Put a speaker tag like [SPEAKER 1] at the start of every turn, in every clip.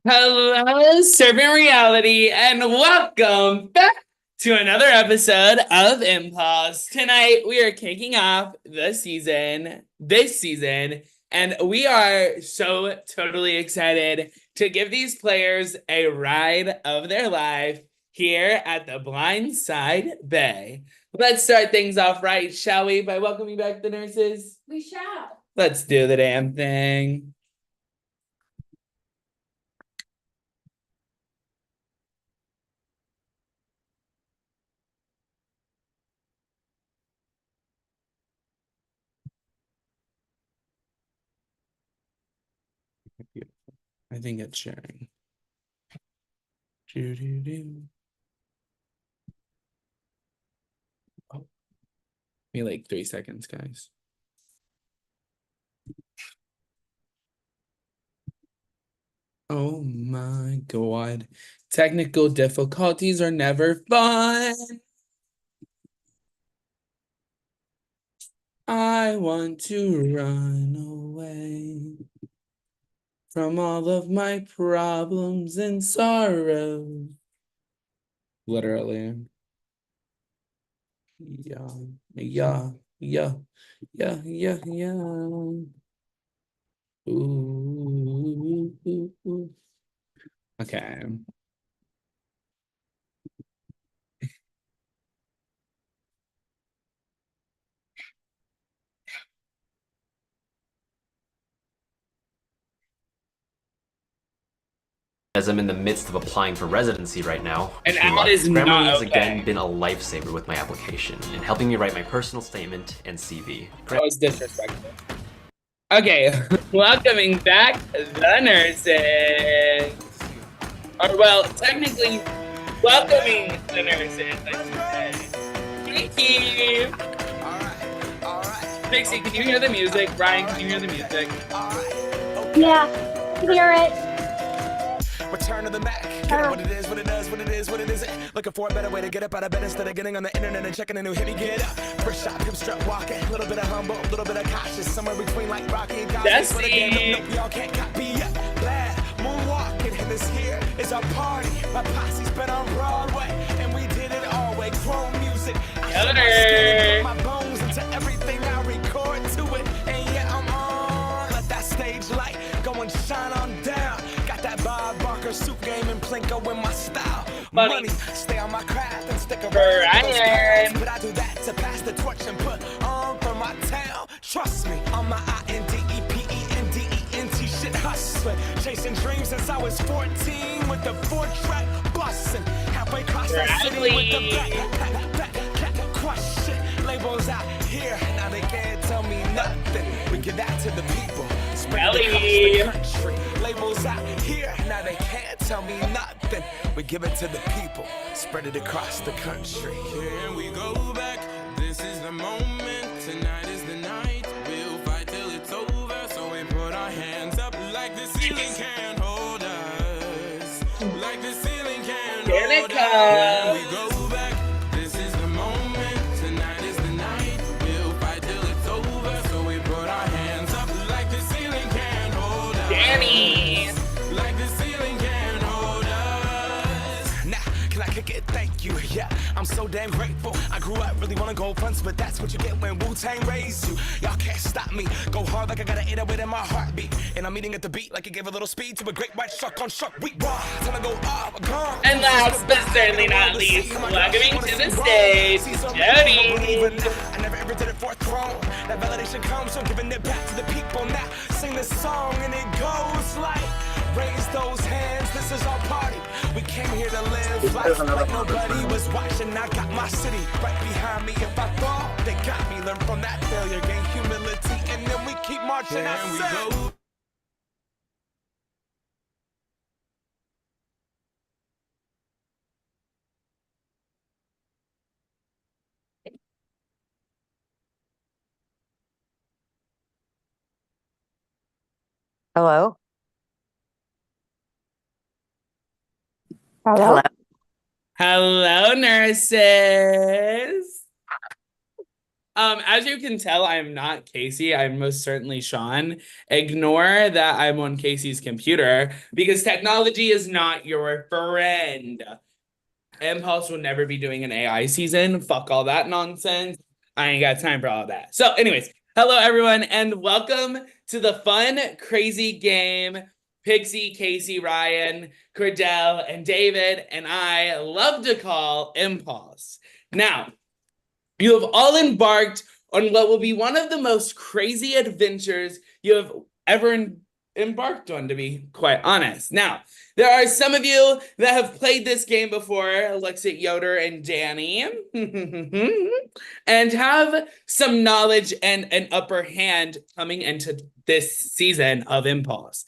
[SPEAKER 1] Hello, Serpent Reality, and welcome back to another episode of Impulse. Tonight, we are kicking off this season, and we are so totally excited to give these players a ride of their life here at the Blindeside Bay. Let's start things off right, shall we, by welcoming back the nurses?
[SPEAKER 2] We shall.
[SPEAKER 1] Let's do the damn thing. I think it's sharing. Oh. Give me like 3 seconds, guys. Oh my God. Technical difficulties are never fun. I want to run away from all of my problems and sorrows. Literally. Yeah. Ooh. Okay.
[SPEAKER 3] As I'm in the midst of applying for residency right now,
[SPEAKER 1] And Alan is
[SPEAKER 3] Grammarly
[SPEAKER 1] not
[SPEAKER 3] has
[SPEAKER 1] okay.
[SPEAKER 3] again been a lifesaver with my application and helping me write my personal statement and CV.
[SPEAKER 1] That was disrespectful. Okay, welcoming back the nurses. Or, well, technically, welcoming the nurses, I should say. Kiki! Pixie, can you hear the music? Ryan, can you hear the music?
[SPEAKER 2] Yeah, hear it.
[SPEAKER 4] Return to the Mac. Get it what it is, what it does, what it is, what it isn't. Looking for a better way to get up out of bed instead of getting on the internet and checking a new hit. Me get up. First shot, hip strut walking. A little bit of humble, a little bit of cautious. Somewhere between like Rocky and Cosby.
[SPEAKER 1] That's
[SPEAKER 4] But again,
[SPEAKER 1] it.
[SPEAKER 4] nope, y'all can't copy yet. Glad moonwalking. And this here is our party. My posse's been on Broadway. And we did it all way. Chrome music. I shut my skin and put my bones into everything I record to it. And yeah, I'm on. Let that stage light go and shine on down. Got that Bob Barker suit game and Plinko in my style. Money, stay on my craft and stick around.
[SPEAKER 1] Brian.
[SPEAKER 4] But I do that to pass the torch and put on for my town. Trust me, on my INDEPENDENT shit hustling. Chasing dreams since I was 14 with the 4-track bussin'. Halfway across the city with the back crush shit. Labels out here, now they can't tell me nothing. We give that to the people. Spread it across the country. Labels out here, now they can't tell me nothing. We give it to the people, spread it across the country.
[SPEAKER 5] Here we go back, this is the moment, tonight is the night. We'll fight till it's over, so we put our hands up like the ceiling can't hold us. Like the ceiling can't hold us. Here we go back, this is the moment, tonight is the night. We'll fight till it's over, so we put our hands up like the ceiling can't hold us.
[SPEAKER 1] Danny!
[SPEAKER 5] Like the ceiling can't hold us.
[SPEAKER 4] Nah, can I kick it? Thank you, yeah, I'm so damn grateful. I grew up really wanna go fronts, but that's what you get when Wu-Tang raised you. Y'all can't stop me, go hard like I got an 808 in my heartbeat. And I'm eating at the beat like it gave a little speed to a great white shark on shark week. Raw, time to go off, gone.
[SPEAKER 1] And last but certainly not least, welcoming to the stage, Jody!
[SPEAKER 4] I never ever did it for a throne. That validation comes from giving it back to the people. Now sing this song and it goes like, raise those hands, this is our party. We came here to live life like nobody was watching. I got my city right behind me. If I fall, they got me. Learn from that failure, gain humility, and then we keep marching.
[SPEAKER 5] Here we go.
[SPEAKER 6] Hello?
[SPEAKER 2] Hello?
[SPEAKER 1] Hello, nurses. As you can tell, I'm not Casey. I'm most certainly Sean. Ignore that I'm on Casey's computer because technology is not your friend. Impulse will never be doing an AI season. Fuck all that nonsense. I ain't got time for all that. So, anyways, hello everyone, and welcome to the fun, crazy game. Pixie, Casey, Ryan, Cordell, and David, and I love to call Impulse. Now, you have all embarked on what will be one of the most crazy adventures you have ever embarked on, to be quite honest. Now, there are some of you that have played this game before, Alexit, Yoder, and Danny, and have some knowledge and an upper hand coming into this season of Impulse.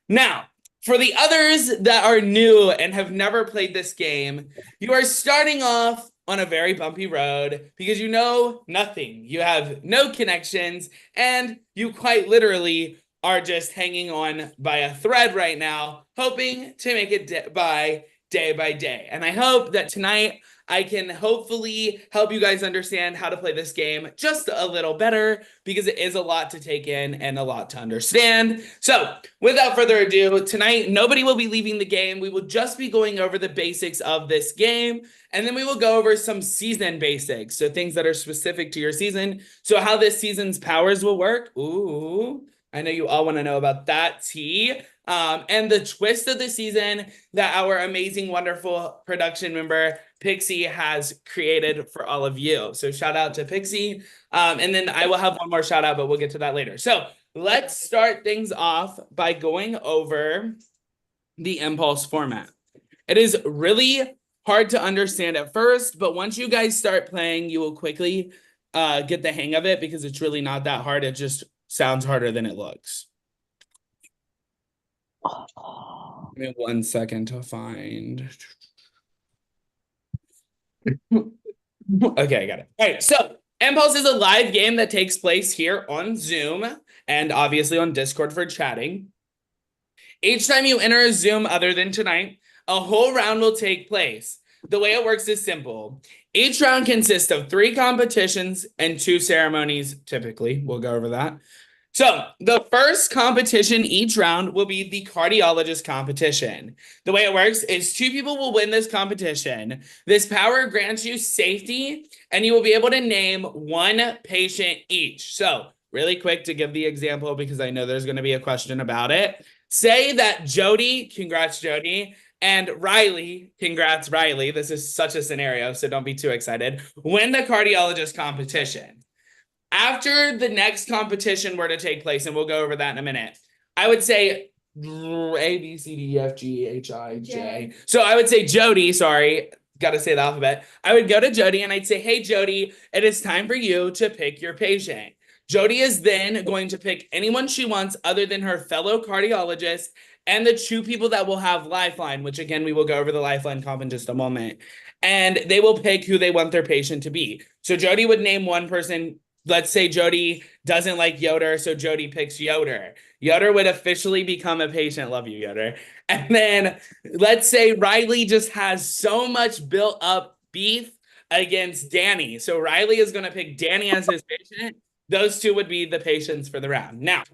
[SPEAKER 1] Now, for the others that are new and have never played this game, you are starting off on a very bumpy road because you know nothing. You have no connections, and you quite literally are just hanging on by a thread right now, hoping to make it by day. And I hope that tonight I can hopefully help you guys understand how to play this game just a little better because it is a lot to take in and a lot to understand. So, without further ado, tonight nobody will be leaving the game. We will just be going over the basics of this game, and then we will go over some season basics, so things that are specific to your season. So how this season's powers will work. Ooh, I know you all want to know about that, T. And the twist of the season that our amazing, wonderful production member Pixie has created for all of you. So shout out to Pixie. And then I will have one more shout out, but we'll get to that later. So let's start things off by going over the Impulse format. It is really hard to understand at first, but once you guys start playing, you will quickly get the hang of it because it's really not that hard. It just sounds harder than it looks. Give me 1 second to find. Okay, I got it. All right, so Impulse is a live game that takes place here on Zoom and obviously on Discord for chatting. Each time you enter a Zoom other than tonight, a whole round will take place. The way it works is simple. Each round consists of 3 competitions and 2 ceremonies, typically. We'll go over that. So the first competition each round will be the cardiologist competition. The way it works is 2 people will win this competition. This power grants you safety, and you will be able to name 1 patient each. So really quick to give the example because I know there's going to be a question about it. Say that Jody, congrats Jody, and Riley, congrats Riley. This is such a scenario, so don't be too excited. Win the cardiologist competition. After the next competition were to take place, and we'll go over that in a minute, I would say A, B, C, D, E, F, G, H, I, J. So I would say Jody, sorry, got to say the alphabet. I would go to Jody and I'd say, hey, Jody, it is time for you to pick your patient. Jody is then going to pick anyone she wants other than her fellow cardiologist and the 2 people that will have Lifeline, which again, we will go over the Lifeline comp in just a moment. And they will pick who they want their patient to be. So Jody would name one person. Let's say Jody doesn't like Yoder, so Jody picks Yoder. Yoder would officially become a patient. Love you, Yoder. And then let's say Riley just has so much built up beef against Danny. So Riley is going to pick Danny as his patient. Those 2 would be the patients for the round. Now,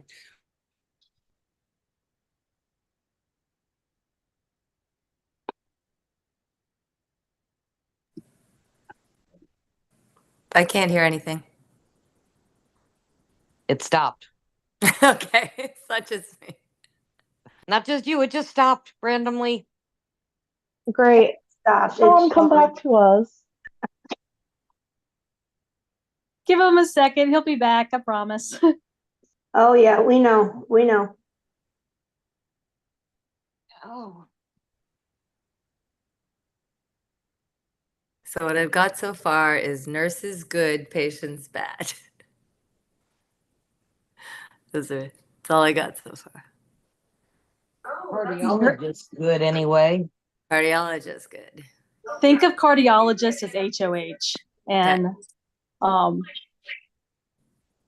[SPEAKER 6] I can't hear anything.
[SPEAKER 7] It stopped.
[SPEAKER 6] Okay, it's not just me.
[SPEAKER 7] Not just you, it just stopped randomly.
[SPEAKER 2] Great. Stop.
[SPEAKER 8] Sean, come back to us. Give him a second. He'll be back. I promise.
[SPEAKER 2] Oh, yeah, we know. We know.
[SPEAKER 7] Oh.
[SPEAKER 6] So what I've got so far is nurses good, patients bad. That's all I got so far.
[SPEAKER 7] Cardiologist good anyway.
[SPEAKER 6] Cardiologist good.
[SPEAKER 8] Think of cardiologist as HOH, and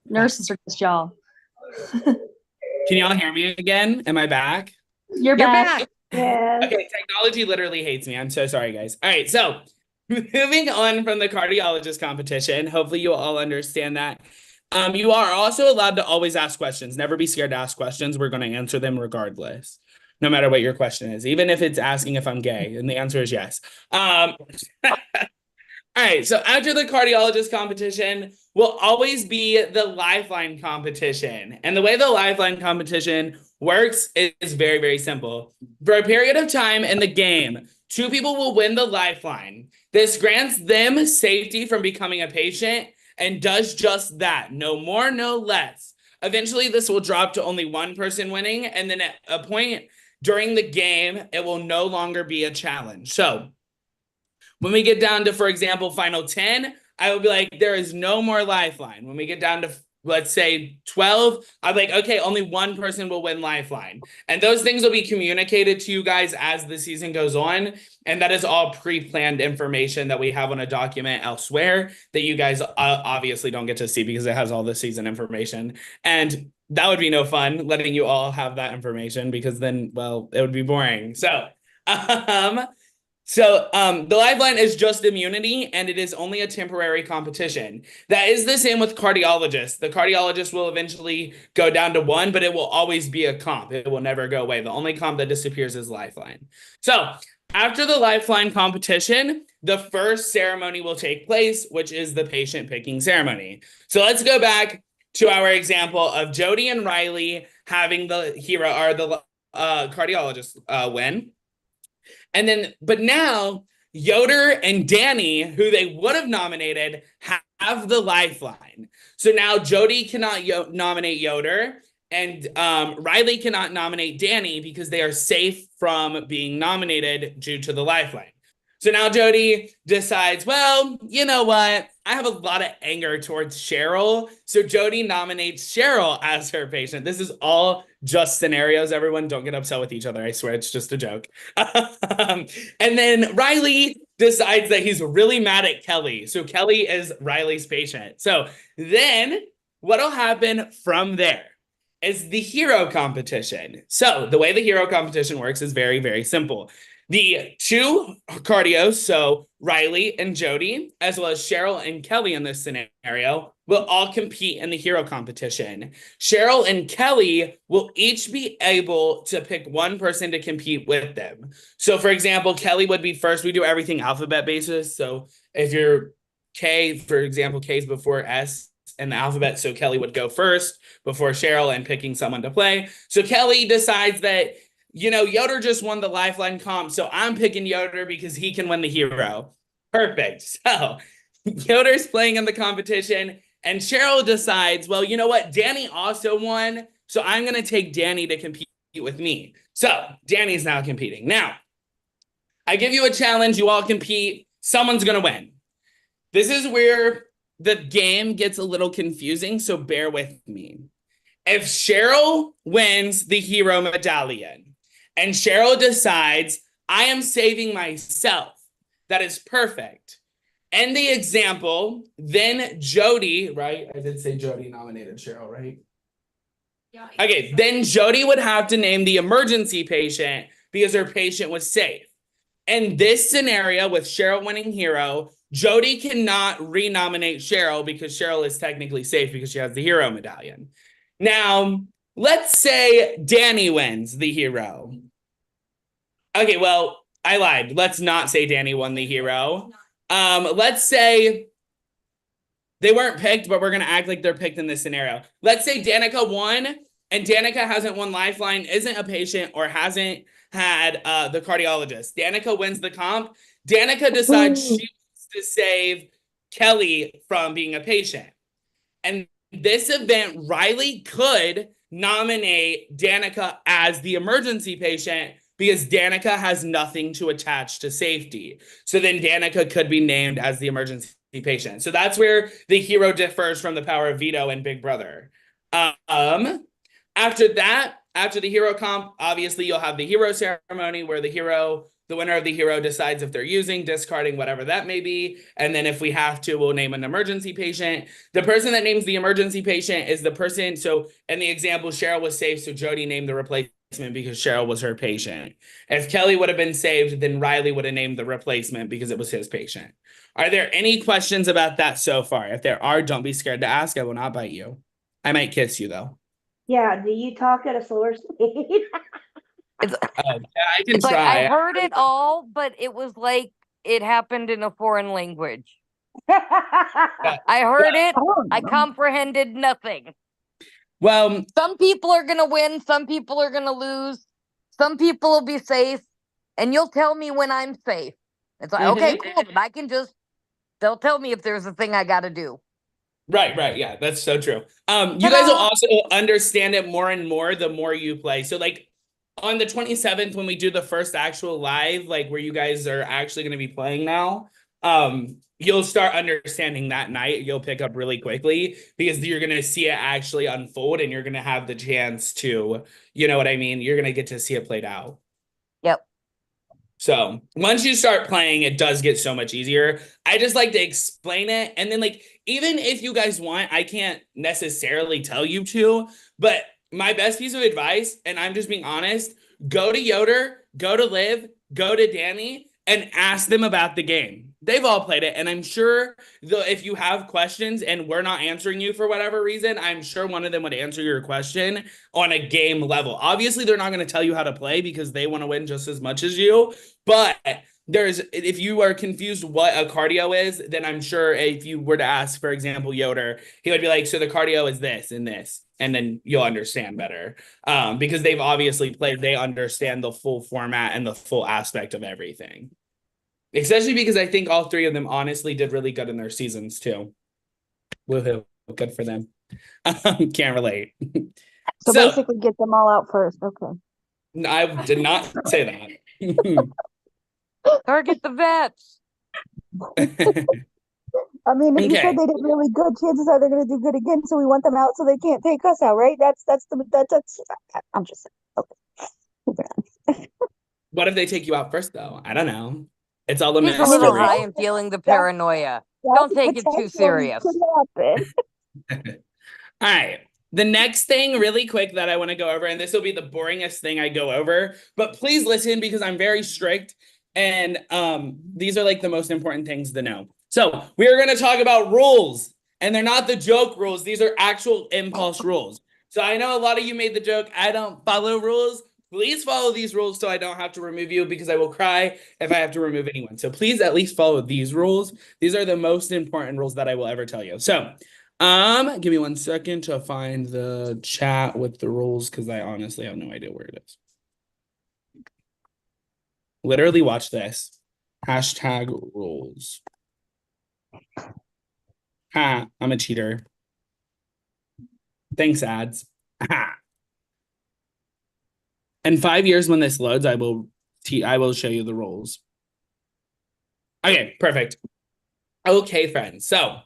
[SPEAKER 8] nurses are just y'all.
[SPEAKER 1] Can y'all hear me again? Am I back?
[SPEAKER 8] You're
[SPEAKER 7] You're
[SPEAKER 8] back.
[SPEAKER 7] back.
[SPEAKER 2] Yes.
[SPEAKER 1] Okay, technology literally hates me. I'm so sorry, guys. All right, so moving on from the cardiologist competition, hopefully you all understand that. You are also allowed to always ask questions. Never be scared to ask questions. We're going to answer them regardless, no matter what your question is, even if it's asking if I'm gay, and the answer is yes. All right, so after the cardiologist competition will always be the lifeline competition. And the way the lifeline competition works is very, very simple. For a period of time in the game, 2 people will win the lifeline. This grants them safety from becoming a patient and does just that. No more, no less. Eventually, this will drop to only 1 person winning. And then at a point during the game, it will no longer be a challenge. So when we get down to, for example, final 10, I will be like, there is no more lifeline. When we get down to, let's say, 12, I'm like, okay, only 1 person will win lifeline. And those things will be communicated to you guys as the season goes on. And that is all pre-planned information that we have on a document elsewhere that you guys obviously don't get to see because it has all the season information. And that would be no fun, letting you all have that information, because then, well, it would be boring. So, the lifeline is just immunity, and it is only a temporary competition. That is the same with cardiologists. The cardiologist will eventually go down to 1, but it will always be a comp. It will never go away. The only comp that disappears is lifeline. So after the lifeline competition, the first ceremony will take place, which is the patient picking ceremony. So let's go back to our example of Jody and Riley having the hero or the cardiologist win. And then, but now Yoder and Danny, who they would have nominated, have the lifeline. So now Jody cannot nominate Yoder, and Riley cannot nominate Danny because they are safe from being nominated due to the lifeline. So now Jody decides, well, you know what? I have a lot of anger towards Cheryl. So Jody nominates Cheryl as her patient. This is all just scenarios, everyone. Don't get upset with each other. I swear it's just a joke. And then Riley decides that he's really mad at Kelly. So Kelly is Riley's patient. So then what'll happen from there is the hero competition. So the way the hero competition works is very, very simple. The 2 cardios, so Riley and Jody, as well as Cheryl and Kelly in this scenario, will all compete in the hero competition. Cheryl and Kelly will each be able to pick 1 person to compete with them. So for example, Kelly would be first. We do everything alphabet basis. So if you're K, for example, K is before S in the alphabet. So Kelly would go first before Cheryl and picking someone to play. So Kelly decides that, you know, Yoder just won the lifeline comp, so I'm picking Yoder because he can win the hero. Perfect. So Yoder's playing in the competition, and Cheryl decides, well, you know what? Danny also won, so I'm going to take Danny to compete with me. So Danny's now competing. Now, I give you a challenge. You all compete. Someone's going to win. This is where the game gets a little confusing, so bear with me. If Cheryl wins the hero medallion, and Cheryl decides, I am saving myself, that is perfect. In the example, then Jody, right? I did say Jody nominated Cheryl, right? Yeah. Okay, then Jody would have to name the emergency patient because her patient was safe. In this scenario with Cheryl winning hero, Jody cannot renominate Cheryl because Cheryl is technically safe because she has the hero medallion. Now, let's say Danny wins the hero. Okay, well, I lied. Let's not say Danny won the hero. Let's say they weren't picked, but we're going to act like they're picked in this scenario. Let's say Danica won, and Danica hasn't won lifeline, isn't a patient, or hasn't had the cardiologist. Danica wins the comp. Danica decides she wants to save Kelly from being a patient. And this event, Riley could nominate Danica as the emergency patient because Danica has nothing to attach to safety. So then Danica could be named as the emergency patient. So that's where the hero differs from the power of veto and Big Brother. After that, after the hero comp, obviously you'll have the hero ceremony where the hero, The winner of the hero decides if they're using, discarding, whatever that may be. And then if we have to, we'll name an emergency patient. The person that names the emergency patient is the person. So in the example, Cheryl was safe, so Jody named the replacement because Cheryl was her patient. If Kelly would have been saved, then Riley would have named the replacement because it was his patient. Are there any questions about that so far? If there are, don't be scared to ask. I will not bite you. I might kiss you, though.
[SPEAKER 2] Yeah, do you talk at a slower speed?
[SPEAKER 6] It's,
[SPEAKER 1] Yeah, I can
[SPEAKER 7] It's like
[SPEAKER 1] try.
[SPEAKER 7] I heard it all, but it was like it happened in a foreign language. I heard it. I comprehended nothing.
[SPEAKER 1] Well,
[SPEAKER 7] Some people are gonna win. Some people are gonna lose. Some people will be safe, and you'll tell me when I'm safe. It's like, okay, cool. But I can just. They'll tell me if there's a thing I got to do.
[SPEAKER 1] right. Yeah, that's so true. You guys will also understand it more and more the more you play. So like on the 27th, when we do the first actual live, like where you guys are actually going to be playing now, you'll start understanding that night. You'll pick up really quickly because you're going to see it actually unfold and you're going to have the chance to, you know what I mean? You're going to get to see it played out.
[SPEAKER 7] Yep.
[SPEAKER 1] So once you start playing, it does get so much easier. I just like to explain it. And then like, even if you guys want, I can't necessarily tell you to, but my best piece of advice, and I'm just being honest, go to Yoder, go to Liv, go to Danny, and ask them about the game. They've all played it, and I'm sure if you have questions and we're not answering you for whatever reason, I'm sure one of them would answer your question on a game level. Obviously, they're not going to tell you how to play because they want to win just as much as you, but if you are confused what a cardio is, then I'm sure if you were to ask, for example, Yoder, he would be like, so the cardio is this and this, and then you'll understand better. Because they've obviously played, they understand the full format and the full aspect of everything. Especially because I think all three of them honestly did really good in their seasons too. Woohoo, good for them. Can't relate.
[SPEAKER 2] So basically get them all out first. Okay.
[SPEAKER 1] I did not say that.
[SPEAKER 7] Target the vets.
[SPEAKER 2] I mean, if you said they did really good, chances are they're going to do good again. So we want them out so they can't take us out, right? That's I'm just saying. Okay.
[SPEAKER 1] What if they take you out first, though? I don't know. It's all a
[SPEAKER 7] He's a little high and feeling the paranoia. Don't take it too serious.
[SPEAKER 1] All right. The next thing really quick that I want to go over, and this will be the boringest thing I go over, but please listen because I'm very strict. And these are like the most important things to know. So we are going to talk about rules, and they're not the joke rules. These are actual impulse rules. So I know a lot of you made the joke, I don't follow rules. Please follow these rules so I don't have to remove you because I will cry if I have to remove anyone. So please at least follow these rules. These are the most important rules that I will ever tell you. So give me 1 second to find the chat with the rules because I honestly have no idea where it is. Literally watch this. Hashtag rules. Ha, I'm a cheater. Thanks, ads. Ha. In 5 years when this loads, I will show you the rules. Okay, perfect. Okay, friends. So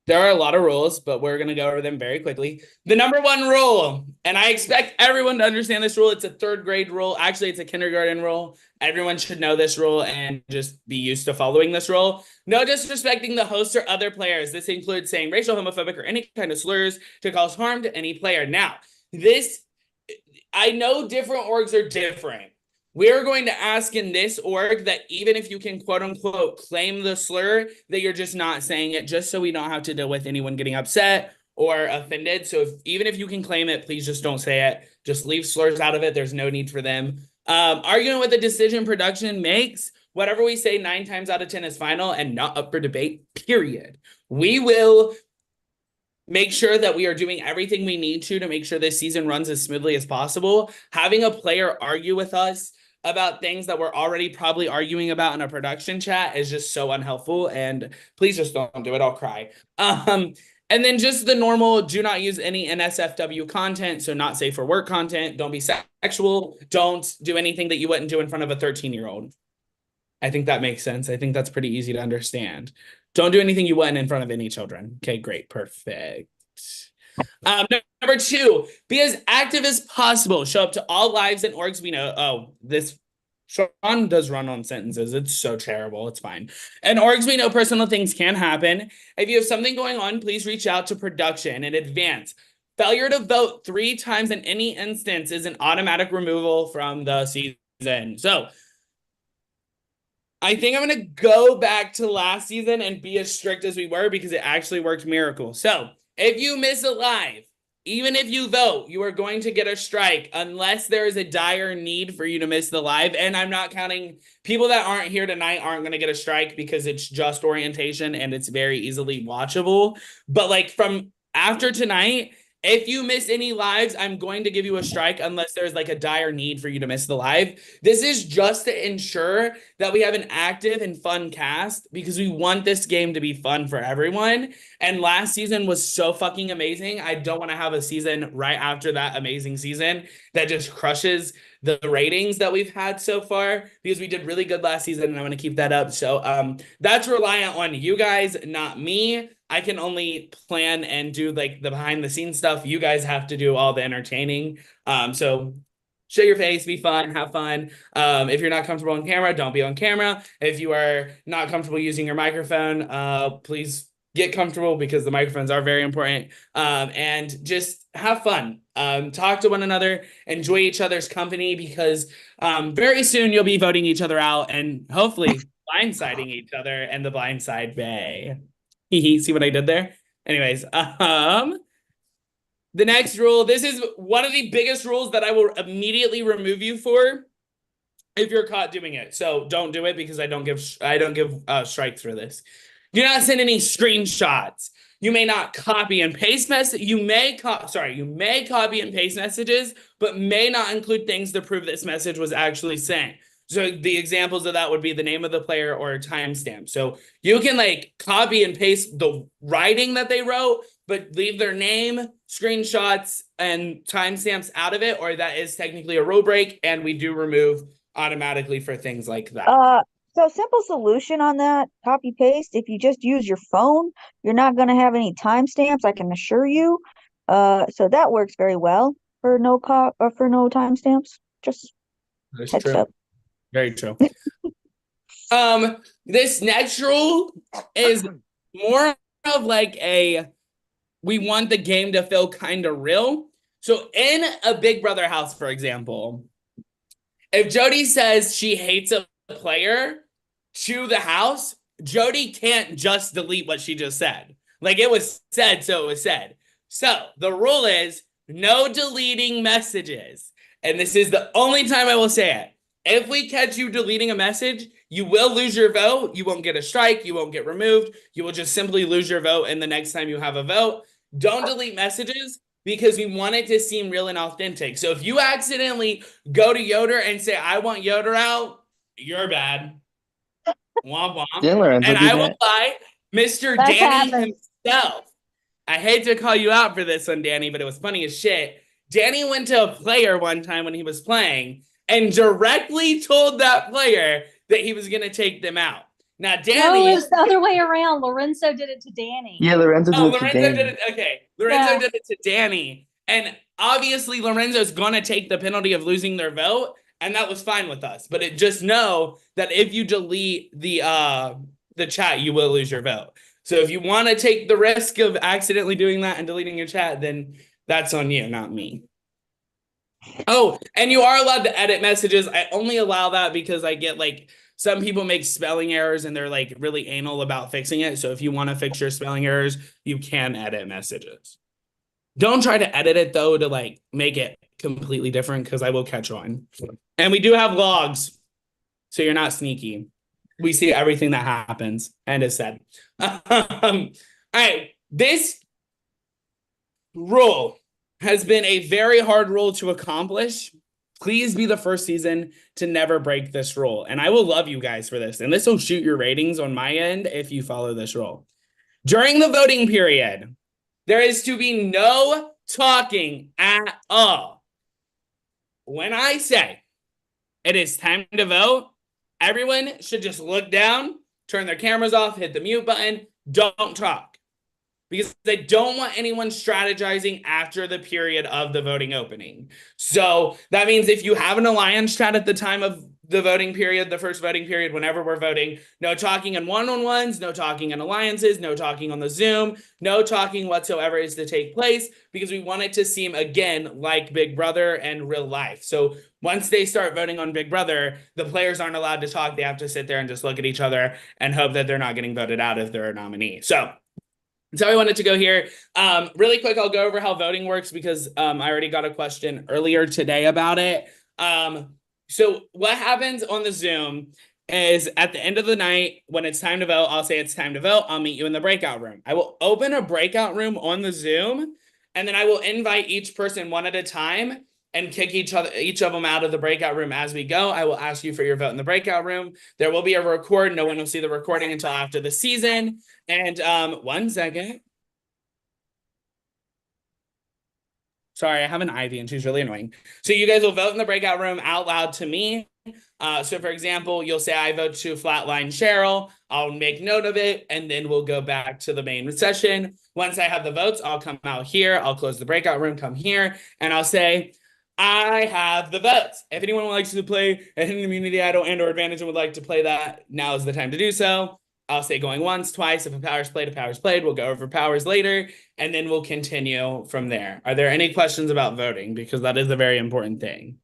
[SPEAKER 1] there are a lot of rules, but we're going to go over them very quickly. The number one rule, and I expect everyone to understand this rule. It's a 3rd grade rule. Actually, it's a kindergarten rule. Everyone should know this rule and just be used to following this rule. No disrespecting the host or other players. This includes saying racial, homophobic, or any kind of slurs to cause harm to any player. Now, I know different orgs are different. We're going to ask in this org that even if you can quote unquote claim the slur, that you're just not saying it, just so we don't have to deal with anyone getting upset or offended. So even if you can claim it, please just don't say it. Just leave slurs out of it. There's no need for them. Arguing with the decision production makes whatever we say 9 times out of 10 is final and not up for debate, period. We will make sure that we are doing everything we need to make sure this season runs as smoothly as possible. Having a player argue with us about things that we're already probably arguing about in a production chat is just so unhelpful, and please just don't do it. I'll cry. And then just the normal, do not use any NSFW content, so not safe for work content. Don't be sexual. Don't do anything that you wouldn't do in front of a 13-year-old. I think that makes sense. I think that's pretty easy to understand. Don't do anything you wouldn't in front of any children. Okay, great, perfect. Number 2, be as active as possible. Show up to all lives and orgs we know. Oh, this Sean does run-on sentences. It's so terrible. It's fine. And orgs, we know personal things can happen. If you have something going on, please reach out to production in advance. Failure to vote 3 times in any instance is an automatic removal from the season. So I think I'm going to go back to last season and be as strict as we were because it actually worked miracle. So if you miss a live, even if you vote, you are going to get a strike unless there is a dire need for you to miss the live. And I'm not counting people that aren't here tonight aren't going to get a strike because it's just orientation and it's very easily watchable. But like from after tonight, if you miss any lives, I'm going to give you a strike unless there's like a dire need for you to miss the live. This is just to ensure that we have an active and fun cast because we want this game to be fun for everyone. And last season was so fucking amazing. I don't want to have a season right after that amazing season that just crushes the ratings that we've had so far because we did really good last season and I want to keep that up. So that's reliant on you guys, not me. I can only plan and do like the behind the scenes stuff. You guys have to do all the entertaining. So show your face, be fun, have fun. If you're not comfortable on camera, don't be on camera. If you are not comfortable using your microphone, please get comfortable because the microphones are very important. And just have fun. Talk to one another, enjoy each other's company because very soon you'll be voting each other out and hopefully blindsiding each other in the Blindside Bay. See what I did there? Anyways, the next rule, this is one of the biggest rules that I will immediately remove you for if you're caught doing it. So don't do it because I don't give strikes for this. Do not send any screenshots. You may not copy and paste you may copy and paste messages, but may not include things to prove this message was actually sent. So the examples of that would be the name of the player or a timestamp. So you can like copy and paste the writing that they wrote, but leave their name, screenshots, and timestamps out of it, or that is technically a rule break, and we do remove automatically for things like that.
[SPEAKER 2] So simple solution on that, copy paste. If you just use your phone, you're not going to have any timestamps, I can assure you. So that works very well for no timestamps. Just heads up.
[SPEAKER 1] Very true. This next rule is more of like we want the game to feel kind of real. So in a Big Brother house, for example, if Jody says she hates a player to the house, Jody can't just delete what she just said. Like it was said, so it was said. So the rule is no deleting messages. And this is the only time I will say it. If we catch you deleting a message, you will lose your vote. You won't get a strike. You won't get removed. You will just simply lose your vote. And the next time you have a vote, don't delete messages because we want it to seem real and authentic. So if you accidentally go to Yoder and say, I want Yoder out, you're bad. Womp womp. And I will lie, Mr.
[SPEAKER 8] That's
[SPEAKER 1] Danny
[SPEAKER 8] happened.
[SPEAKER 1] himself. I hate to call you out for this one, Danny, but it was funny as shit. Danny went to a player one time when he was playing and directly told that player that he was going to take them out. Now, Danny...
[SPEAKER 8] No, it was the other way around. Lorenzo did it to Danny.
[SPEAKER 9] Yeah, Lorenzo did
[SPEAKER 1] it. Okay, Lorenzo did it to Danny. And obviously, Lorenzo's going to take the penalty of losing their vote, and that was fine with us. But just know that if you delete the chat, you will lose your vote. So if you want to take the risk of accidentally doing that and deleting your chat, then that's on you, not me. Oh, and you are allowed to edit messages. I only allow that because I get like some people make spelling errors and they're like really anal about fixing it. So if you want to fix your spelling errors, you can edit messages. Don't try to edit it though to like make it completely different because I will catch on. And we do have logs, so you're not sneaky. We see everything that happens and is said. All right, this rule has been a very hard rule to accomplish. Please be the first season to never break this rule. And I will love you guys for this. And this will shoot your ratings on my end if you follow this rule. During the voting period, there is to be no talking at all. When I say it is time to vote, everyone should just look down, turn their cameras off, hit the mute button, don't talk. Because they don't want anyone strategizing after the period of the voting opening. So that means if you have an alliance chat at the time of the voting period, the first voting period, whenever we're voting. No talking in one-on-ones, no talking in alliances, no talking on the Zoom, no talking whatsoever is to take place, because we want it to seem, again, like Big Brother and real life. So once they start voting on Big Brother, the players aren't allowed to talk. They have to sit there and just look at each other and hope that they're not getting voted out if they're a nominee. So that's how I wanted to go here. Really quick, I'll go over how voting works because I already got a question earlier today about it. So what happens on the Zoom is at the end of the night, when it's time to vote, I'll say it's time to vote. I'll meet you in the breakout room. I will open a breakout room on the Zoom, and then I will invite each person one at a time and kick each of them out of the breakout room as we go. I will ask you for your vote in the breakout room. There will be a record. No one will see the recording until after the season. And 1 second. Sorry, I have an Ivy and she's really annoying. So you guys will vote in the breakout room out loud to me. So for example, you'll say I vote to flatline Cheryl. I'll make note of it, and then we'll go back to the main session. Once I have the votes, I'll come out here. I'll close the breakout room, come here, and I'll say, I have the votes. If anyone would like to play a hidden immunity idol and or advantage and would like to play that, now is the time to do so. I'll say going once, twice. If a power's played, a power's played. We'll go over powers later, and then we'll continue from there. Are there any questions about voting? Because that is a very important thing.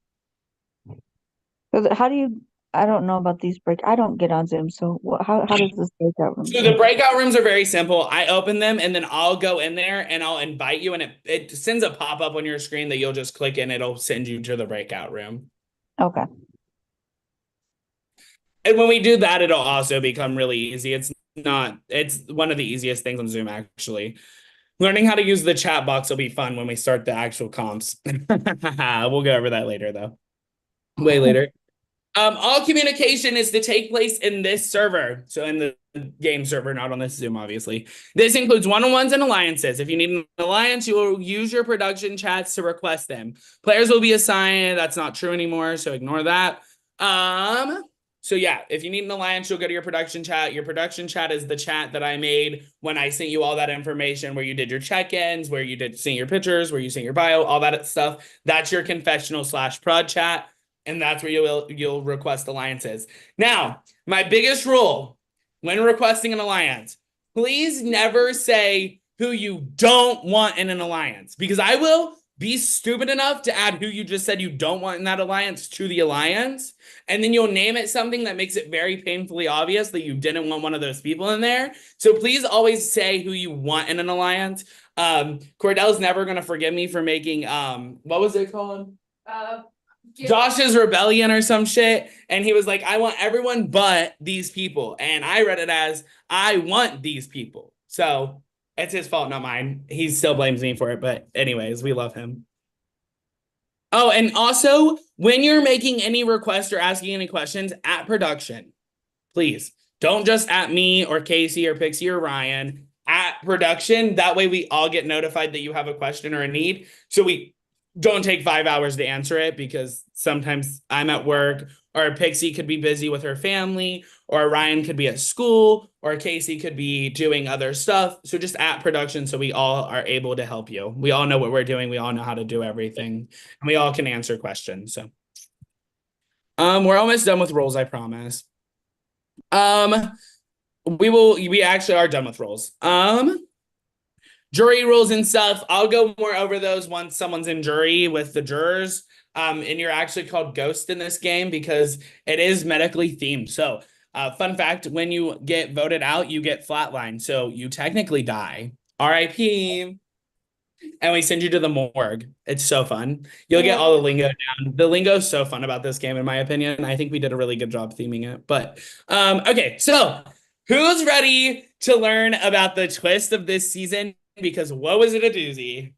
[SPEAKER 2] How do you? I don't know about these I don't get on Zoom, so how does this breakout room?
[SPEAKER 1] So the breakout rooms are very simple. I open them, and then I'll go in there, and I'll invite you, and it sends a pop-up on your screen that you'll just click, and it'll send you to the breakout room.
[SPEAKER 2] Okay.
[SPEAKER 1] And when we do that, it'll also become really easy. It's one of the easiest things on Zoom, actually. Learning how to use the chat box will be fun when we start the actual comps. We'll go over that later, though. Way later. All communication is to take place in this server. So in the game server, not on this Zoom, obviously. This includes one-on-ones and alliances. If you need an alliance, you will use your production chats to request them. Players will be assigned. That's not true anymore, so ignore that. So yeah, if you need an alliance, you'll go to your production chat. Your production chat is the chat that I made when I sent you all that information, where you did your check-ins, where you did send your pictures, where you sent your bio, all that stuff. That's your confessional/prod chat, and that's where you'll request alliances. Now, my biggest rule when requesting an alliance, please never say who you don't want in an alliance, because I will be stupid enough to add who you just said you don't want in that alliance to the alliance, and then you'll name it something that makes it very painfully obvious that you didn't want one of those people in there. So please always say who you want in an alliance. Cordell's never going to forgive me for making, what was it called? Josh's Rebellion or some shit. And he was like, I want everyone but these people. And I read it as, I want these people. So it's his fault, not mine. He still blames me for it. But anyways, we love him. Oh, and also, when you're making any requests or asking any questions at production, please don't just at me or Casey or Pixie or Ryan. At production, that way we all get notified that you have a question or a need. So we don't take 5 hours to answer it, because sometimes I'm at work, or Pixie could be busy with her family, or Ryan could be at school, or Casey could be doing other stuff. So just at production, so we all are able to help you. We all know what we're doing. We all know how to do everything, and we all can answer questions. So we're almost done with roles, I promise. We actually are done with roles. Jury rules and stuff, I'll go more over those once someone's in jury with the jurors. And you're actually called Ghost in this game because it is medically themed. So fun fact, when you get voted out, you get flatlined. So you technically die. RIP. And we send you to the morgue. It's so fun. You'll get all the lingo down. The lingo is so fun about this game, in my opinion. I think we did a really good job theming it. But okay, so who's ready to learn about the twist of this season? Because whoa, is it a doozy?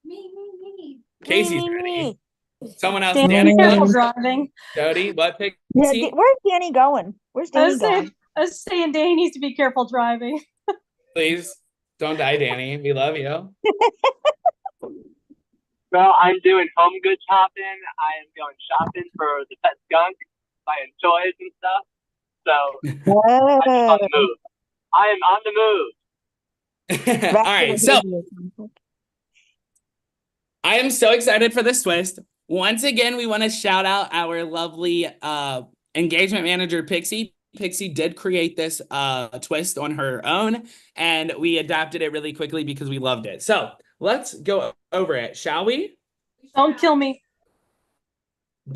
[SPEAKER 7] Me.
[SPEAKER 1] Casey's ready. Someone else,
[SPEAKER 8] Danny,
[SPEAKER 1] Danny.
[SPEAKER 8] careful driving.
[SPEAKER 1] Jody, what pick?
[SPEAKER 2] Yeah, where's Danny going? Where's Danny going?
[SPEAKER 8] I was saying Danny needs to be careful driving.
[SPEAKER 1] Please don't die, Danny. We love you.
[SPEAKER 9] Well, I'm doing home goods shopping. I am going shopping for the pet skunk, buying toys and stuff. So I'm on the move. I am on the move.
[SPEAKER 1] All right, so I am so excited for this twist. once again, we want to shout out our lovely engagement manager, Pixie. Pixie did create this twist on her own, and we adapted it really quickly because we loved it. So let's go over it, shall we?
[SPEAKER 8] Don't kill me.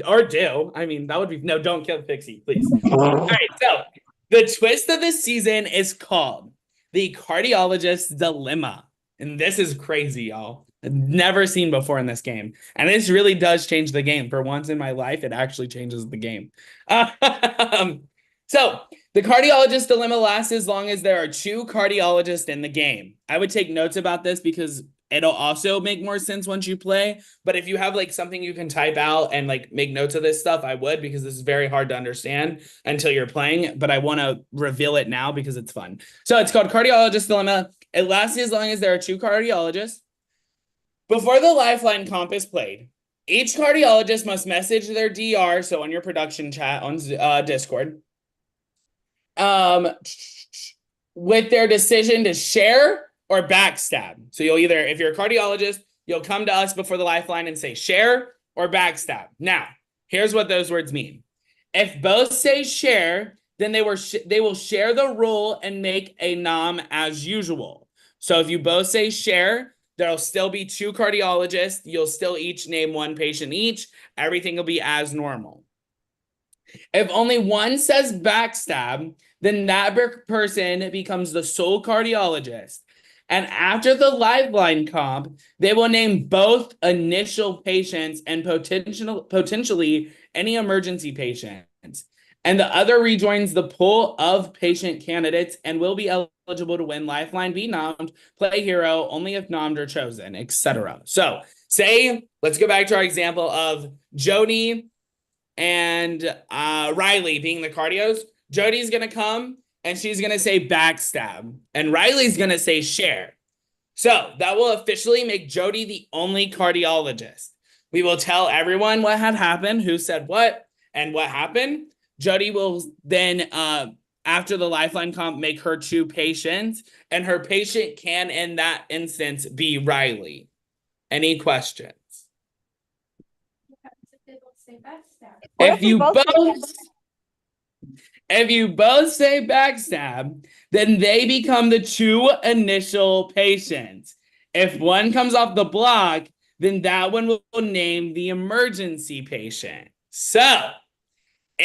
[SPEAKER 1] Or do. I mean, that would be no, don't kill Pixie, please. All right, so the twist of this season is called the Cardiologist's Dilemma. And this is crazy, y'all. Never seen before in this game. And this really does change the game. For once in my life, it actually changes the game. So the Cardiologist's Dilemma lasts as long as there are 2 cardiologists in the game. I would take notes about this because it'll also make more sense once you play. But if you have like something you can type out and like make notes of this stuff, I would, because this is very hard to understand until you're playing. But I want to reveal it now because it's fun. So it's called Cardiologist's Dilemma. It lasts as long as there are 2 cardiologists. Before the Lifeline comp is played, each cardiologist must message their DR, so on your production chat on Discord, with their decision to share or backstab. So you'll either, if you're a cardiologist, you'll come to us before the Lifeline and say share or backstab. Now, here's what those words mean. If both say share, then they will share the role and make a nom as usual. So if you both say share, there'll still be 2 cardiologists. You'll still each name 1 patient each. Everything will be as normal. If only one says backstab, then that person becomes the sole cardiologist. And after the Lifeline comp, they will name both initial patients and potentially any emergency patients. And the other rejoins the pool of patient candidates and will be eligible to win Lifeline, be nommed, play hero, only if nommed or chosen, etc. So say, let's go back to our example of Jody and Riley being the cardios. Jody's going to come and she's going to say backstab. And Riley's going to say share. So that will officially make Jody the only cardiologist. We will tell everyone what had happened, who said what, and what happened. Jody will then, after the Lifeline comp, make her 2 patients, and her patient can, in that instance, be Riley. Any questions? If you both say backstab, then they become the 2 initial patients. If one comes off the block, then that one will name the emergency patient. So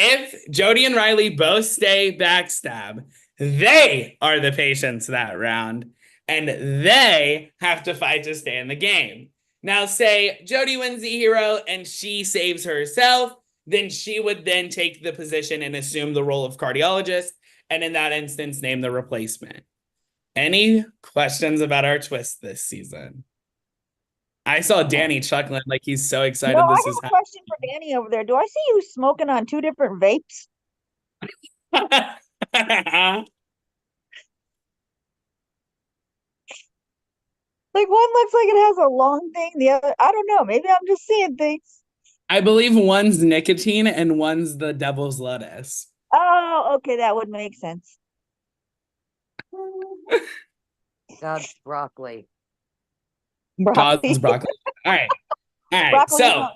[SPEAKER 1] if Jody and Riley both stay backstab, they are the patients that round, and they have to fight to stay in the game. Now, say Jody wins the hero and she saves herself, then she would then take the position and assume the role of cardiologist, and in that instance, name the replacement. Any questions about our twist this season? I saw Danny chuckling like he's so excited this is happening.
[SPEAKER 2] I have a question for Danny over there. Do I see you smoking on 2 different vapes? Like one looks like it has a long thing, the other, I don't know. Maybe I'm just seeing things.
[SPEAKER 1] I believe one's nicotine and one's the devil's lettuce.
[SPEAKER 2] Oh, okay, that would make sense.
[SPEAKER 7] God's broccoli.
[SPEAKER 1] God's broccoli. All right. So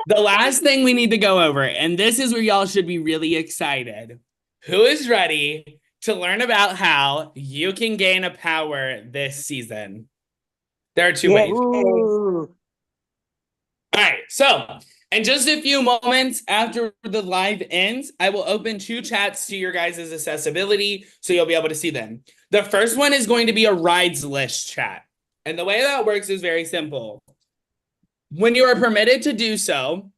[SPEAKER 1] the last thing we need to go over, and this is where y'all should be really excited. Who is ready to learn about how you can gain a power this season? There are 2 ways.
[SPEAKER 7] Ooh.
[SPEAKER 1] All right, so in just a few moments after the live ends, I will open 2 chats to your guys' accessibility, so you'll be able to see them. The first one is going to be a rides list chat. And the way that works is very simple. When you are permitted to do so,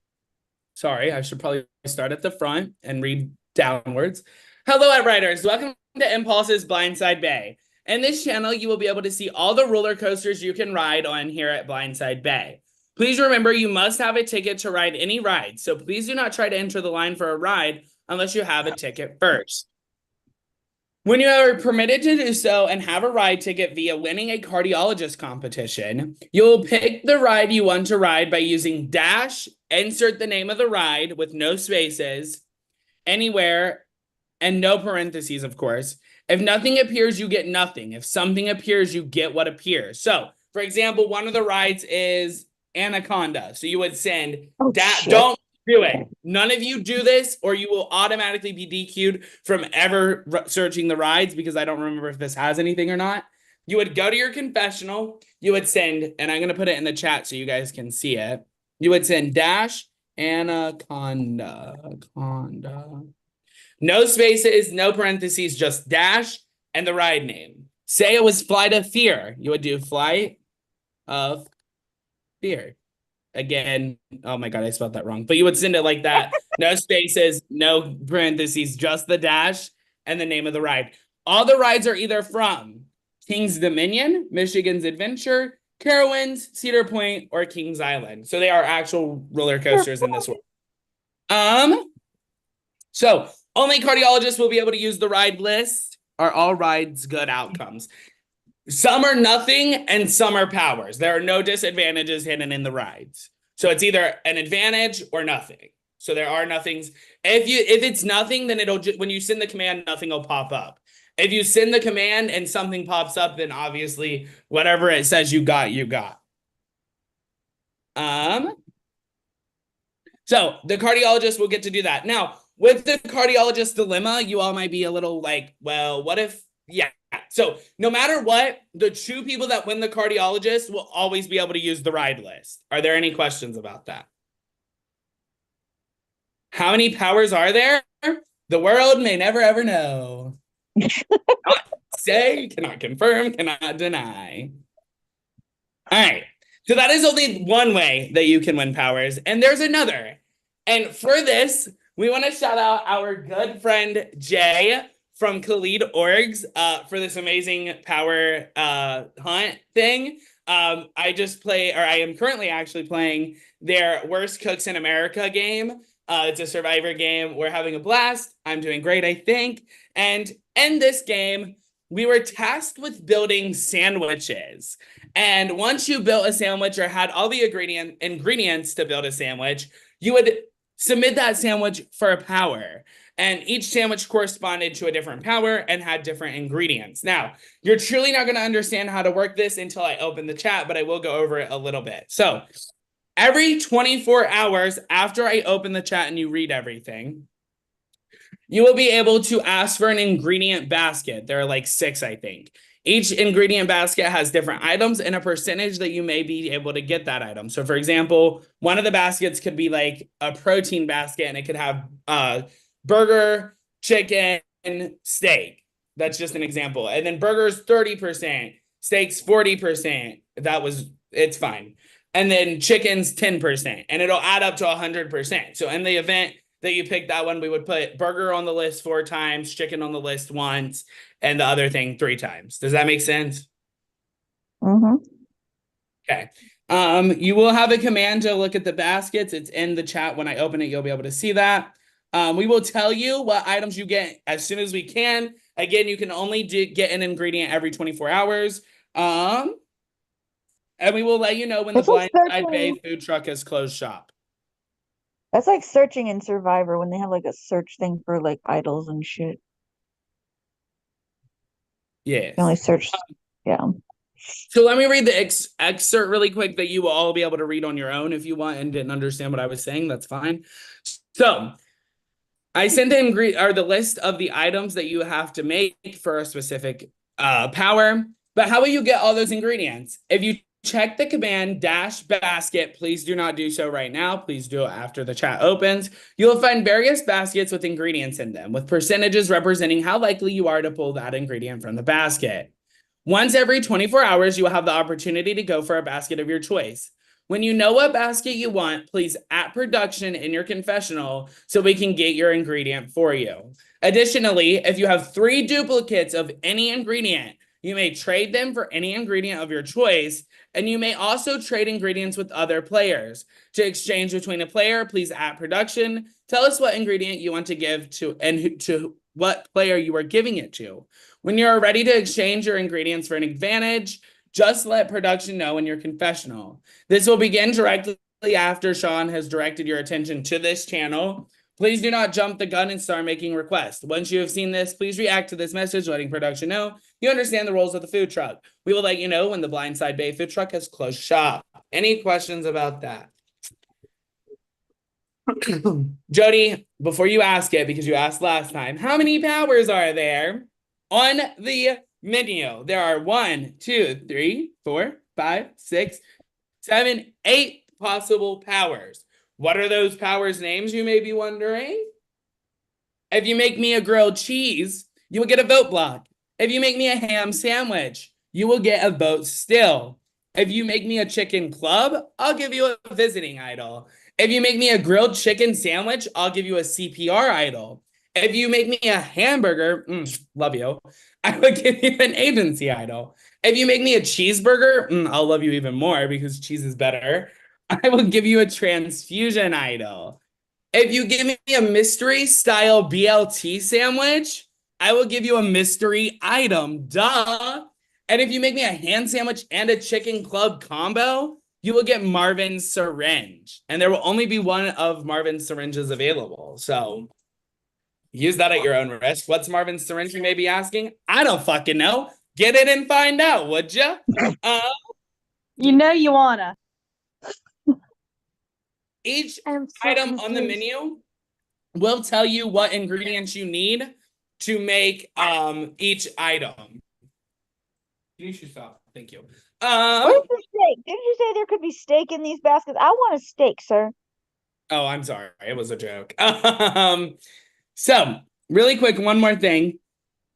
[SPEAKER 1] sorry, I should probably start at the front and read downwards. Hello, Writers. Welcome to Impulse's Blindside Bay. In this channel, you will be able to see all the roller coasters you can ride on here at Blindside Bay. Please remember, you must have a ticket to ride any ride, so please do not try to enter the line for a ride unless you have a ticket first. When you are permitted to do so and have a ride ticket via winning a cardiologist competition, you'll pick the ride you want to ride by using dash, insert the name of the ride with no spaces, anywhere, and no parentheses, of course. If nothing appears, you get nothing. If something appears, you get what appears. So, for example, one of the rides is anaconda. So you would send
[SPEAKER 2] shit.
[SPEAKER 1] don't do it. None of you do this, or you will automatically be DQ'd from ever searching the rides, because I don't remember if this has anything or not. You would go to your confessional, you would send, and I'm going to put it in the chat so you guys can see it. You would send dash anaconda. No spaces, no parentheses, just dash and the ride name. Say it was Flight of Fear. You would do Flight of Fear. Again, oh my God, I spelled that wrong. But you would send it like that. No spaces, no parentheses, just the dash and the name of the ride. All the rides are either from King's Dominion, Michigan's Adventure, Carowinds, Cedar Point, or Kings Island. So they are actual roller coasters in this world. So only cardiologists will be able to use the ride list. Are all rides good outcomes? Some are nothing and some are powers. There are no disadvantages hidden in the rides. So it's either an advantage or nothing. So there are nothings. If it's nothing, then it'll when you send the command, nothing will pop up. If you send the command and something pops up, then obviously whatever it says you got, you got. So the cardiologist will get to do that. Now, with the cardiologist dilemma, you all might be a little like, well, what if, yeah. So no matter what, the two people that win the cardiologist will always be able to use the ride list. Are there any questions about that? How many powers are there? The world may never ever know. Cannot say, cannot confirm, cannot deny. All right. So that is only one way that you can win powers. And there's another. And for this, we want to shout out our good friend Jay from Khalid Orgs for this amazing power hunt thing. I am currently actually playing their Worst Cooks in America game. It's a survivor game. We're having a blast. I'm doing great, I think. And in this game, we were tasked with building sandwiches. And once you built a sandwich or had all the ingredients to build a sandwich, you would submit that sandwich for a power. And each sandwich corresponded to a different power and had different ingredients. Now, you're truly not going to understand how to work this until I open the chat, but I will go over it a little bit. So every 24 hours after I open the chat and you read everything, you will be able to ask for an ingredient basket. There are like 6, I think. Each ingredient basket has different items and a percentage that you may be able to get that item. So for example, one of the baskets could be like a protein basket and it could have burger, chicken, steak. That's just an example. And then burgers 30%, steaks 40%. It's fine. And then chicken's 10%, and it'll add up to 100%. So in the event that you pick that one, we would put burger on the list 4 times, chicken on the list once, and the other thing 3 times. Does that make sense?
[SPEAKER 2] Mm-hmm.
[SPEAKER 1] Okay. You will have a command to look at the baskets. It's in the chat. When I open it, you'll be able to see that. We will tell you what items you get as soon as we can. Again, you can only get an ingredient every 24 hours. And we will let you know when the Blindeside Bay food truck has closed shop.
[SPEAKER 2] That's like searching in Survivor when they have like a search thing for like idols and shit.
[SPEAKER 1] Yes.
[SPEAKER 2] You can only search. Yeah.
[SPEAKER 1] So let me read the excerpt really quick that you will all be able to read on your own if you want and didn't understand what I was saying. That's fine. So I sent in the list of the items that you have to make for a specific power. But how will you get all those ingredients? If you check the command -basket, please do not do so right now. Please do it after the chat opens. You'll find various baskets with ingredients in them, with percentages representing how likely you are to pull that ingredient from the basket. Once every 24 hours, you will have the opportunity to go for a basket of your choice. When you know what basket you want, please at production in your confessional so we can get your ingredient for you. Additionally, if you have 3 duplicates of any ingredient, you may trade them for any ingredient of your choice, and you may also trade ingredients with other players. To exchange between a player, please at production, tell us what ingredient you want to give to and to what player you are giving it to. When you're ready to exchange your ingredients for an advantage, just let production know in your confessional. This will begin directly after Sean has directed your attention to this channel. Please do not jump the gun and start making requests. Once you have seen this, please react to this message, letting production know you understand the rules of the food truck. We will let you know when the Blindeside Bay food truck has closed shop. Any questions about that? Jody, before you ask it, because you asked last time, how many powers are there on the menu? There are 1, 2, 3, 4, 5, 6, 7, 8 possible powers. What are those powers' names, you may be wondering? If you make me a grilled cheese, you will get a vote block. If you make me a ham sandwich, you will get a vote still. If you make me a chicken club, I'll give you a visiting idol. If you make me a grilled chicken sandwich, I'll give you a CPR idol. If you make me a hamburger, love you, I would give you an agency idol. If you make me a cheeseburger, I'll love you even more because cheese is better. I will give you a transfusion idol. If you give me a mystery style BLT sandwich, I will give you a mystery item. Duh. And if you make me a ham sandwich and a chicken club combo, you will get Marvin's syringe. And there will only be one of Marvin's syringes available. So use that at your own risk. What's Marvin's syringe, you may be asking? I don't fucking know. Get it and find out, would ya?
[SPEAKER 8] You know you wanna.
[SPEAKER 1] Each item on the menu will tell you what ingredients you need to make each item. You should stop. Thank you.
[SPEAKER 2] Where's the steak? Didn't you say there could be steak in these baskets? I want a steak, sir.
[SPEAKER 1] Oh, I'm sorry. It was a joke. So really quick, one more thing.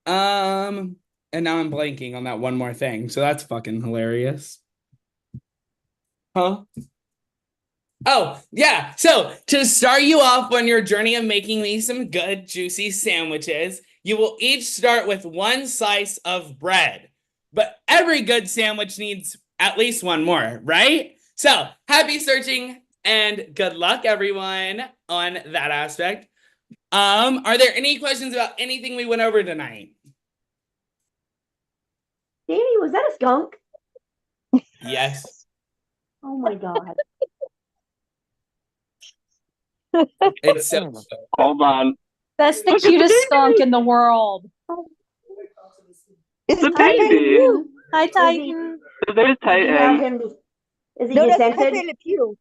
[SPEAKER 1] And now I'm blanking on that one more thing. So that's fucking hilarious. Huh? Oh, yeah. So to start you off on your journey of making me some good, juicy sandwiches, you will each start with one slice of bread. But every good sandwich needs at least one more, right? So happy searching and good luck, everyone, on that aspect. Are there any questions about anything we went over tonight?
[SPEAKER 10] Danny, was that a skunk?
[SPEAKER 1] Yes.
[SPEAKER 10] Oh my god.
[SPEAKER 1] It's so.
[SPEAKER 9] Hold on.
[SPEAKER 8] That's the cutest skunk in the world.
[SPEAKER 2] Is
[SPEAKER 9] The
[SPEAKER 2] it
[SPEAKER 9] baby.
[SPEAKER 8] Hi, Titan.
[SPEAKER 9] There's Titan.
[SPEAKER 10] Is he
[SPEAKER 2] No, that's
[SPEAKER 10] consented?
[SPEAKER 2] Pepe Le Pew.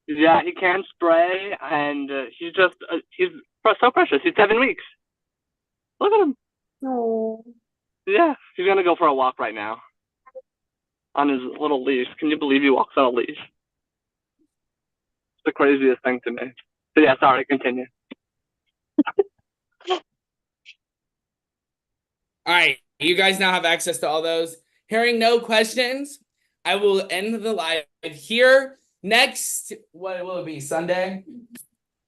[SPEAKER 9] Yeah, he can spray, and he's just, he's so precious. He's 7 weeks. Look at him.
[SPEAKER 10] No.
[SPEAKER 9] Yeah, he's gonna go for a walk right now. On his little leash. Can you believe he walks on a leash? It's the craziest thing to me. So yeah, sorry, continue.
[SPEAKER 1] All right, you guys now have access to all those. Hearing no questions, I will end the live here. Next, what will it be? Sunday?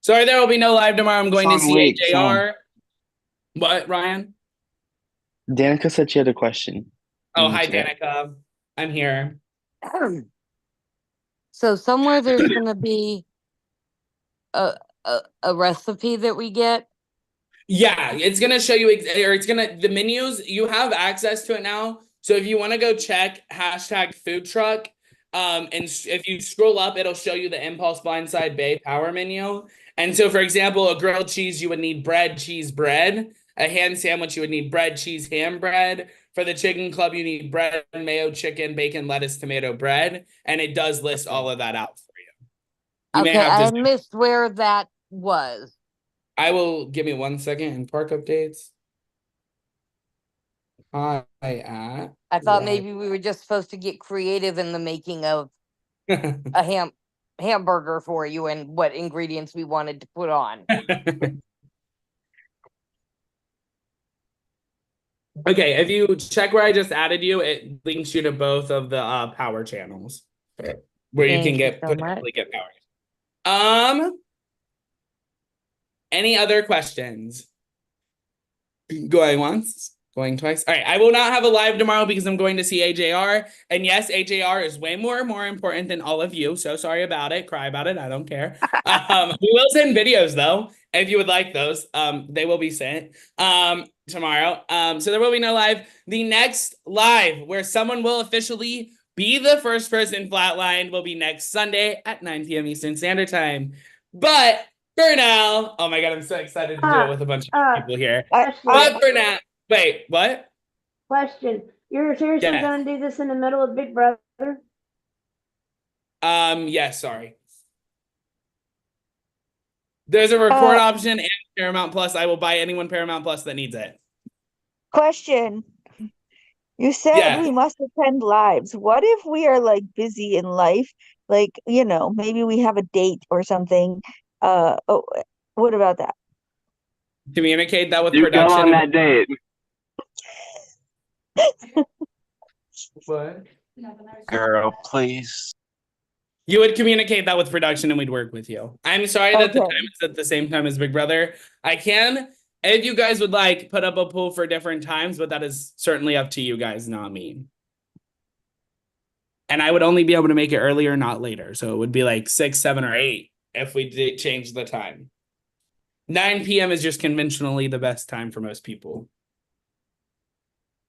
[SPEAKER 1] Sorry, there will be no live tomorrow. I'm going to see AJR. What, Ryan?
[SPEAKER 11] Danica said she had a question.
[SPEAKER 1] Oh, hi, Danica. I'm here.
[SPEAKER 7] So somewhere there's going to be a recipe that we get.
[SPEAKER 1] Yeah, it's gonna show you, or it's gonna, the menus, you have access to it now. So if you want to go check #food truck, and if you scroll up, it'll show you the Impulse Blindside Bay power menu. And so, for example, a grilled cheese, you would need bread, cheese, bread. A ham sandwich, you would need bread, cheese, ham, bread. For the chicken club, you need bread, mayo, chicken, bacon, lettuce, tomato, bread. And it does list all of that out for you.
[SPEAKER 7] Okay, I missed where that was.
[SPEAKER 1] I will, give me 1 second in park updates. Hi at.
[SPEAKER 7] I thought maybe we were just supposed to get creative in the making of a hamburger for you and what ingredients we wanted to put on.
[SPEAKER 1] Okay, if you check where I just added you, it links you to both of the power channels where you can get potentially get power. Any other questions? Going once, going twice. All right, I will not have a live tomorrow because I'm going to see AJR. And yes, AJR is way more important than all of you. So sorry about it. Cry about it. I don't care. We will send videos though, if you would like those. They will be sent tomorrow. So there will be no live. The next live where someone will officially be the first person flatlined will be next Sunday at 9 p.m. Eastern Standard Time. But for now, oh my god, I'm so excited to do it with a bunch of people here. But for now, wait, what?
[SPEAKER 10] Question. You're seriously going to do this in the middle of Big Brother?
[SPEAKER 1] Yes, sorry. There's a record option and Paramount Plus. I will buy anyone Paramount Plus that needs it.
[SPEAKER 2] Question. You said we must attend lives. What if we are like busy in life? Like, maybe we have a date or something. What about that?
[SPEAKER 1] Communicate that with
[SPEAKER 9] You
[SPEAKER 1] production.
[SPEAKER 9] go on that date.
[SPEAKER 1] What?
[SPEAKER 12] Girl, please.
[SPEAKER 1] You would communicate that with production and we'd work with you. I'm sorry that the
[SPEAKER 2] Okay.
[SPEAKER 1] time is at the same time as Big Brother. I can, if you guys would like, put up a poll for different times, but that is certainly up to you guys, not me. And I would only be able to make it earlier, not later. So it would be like 6, 7, or 8 if we did change the time. 9 p.m. is just conventionally the best time for most people.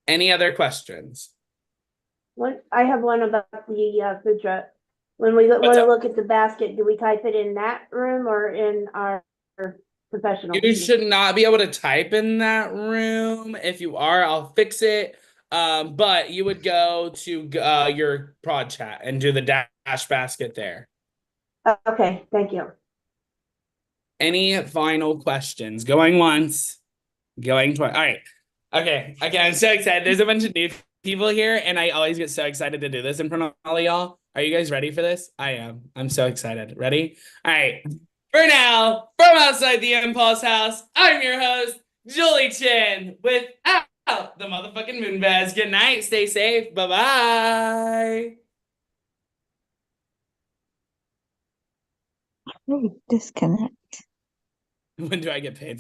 [SPEAKER 1] Any other questions?
[SPEAKER 10] I have one about the food truck. When we want to look at the basket, do we type it in that room or in our professional?
[SPEAKER 1] You should not be able to type in that room. If you are, I'll fix it. But you would go to your prod chat and do the dash basket there.
[SPEAKER 10] Okay, thank you.
[SPEAKER 1] Any final questions? Going once, going twice. All right. Okay, I'm so excited. There's a bunch of new people here, and I always get so excited to do this in front of all of y'all. Are you guys ready for this? I am. I'm so excited. Ready? All right. For now, from outside the Impulse House, I'm your host, Julie Chin, without the motherfucking Moonbaz. Good night. Stay safe. Bye-bye.
[SPEAKER 2] Disconnect.
[SPEAKER 1] When do I get paid for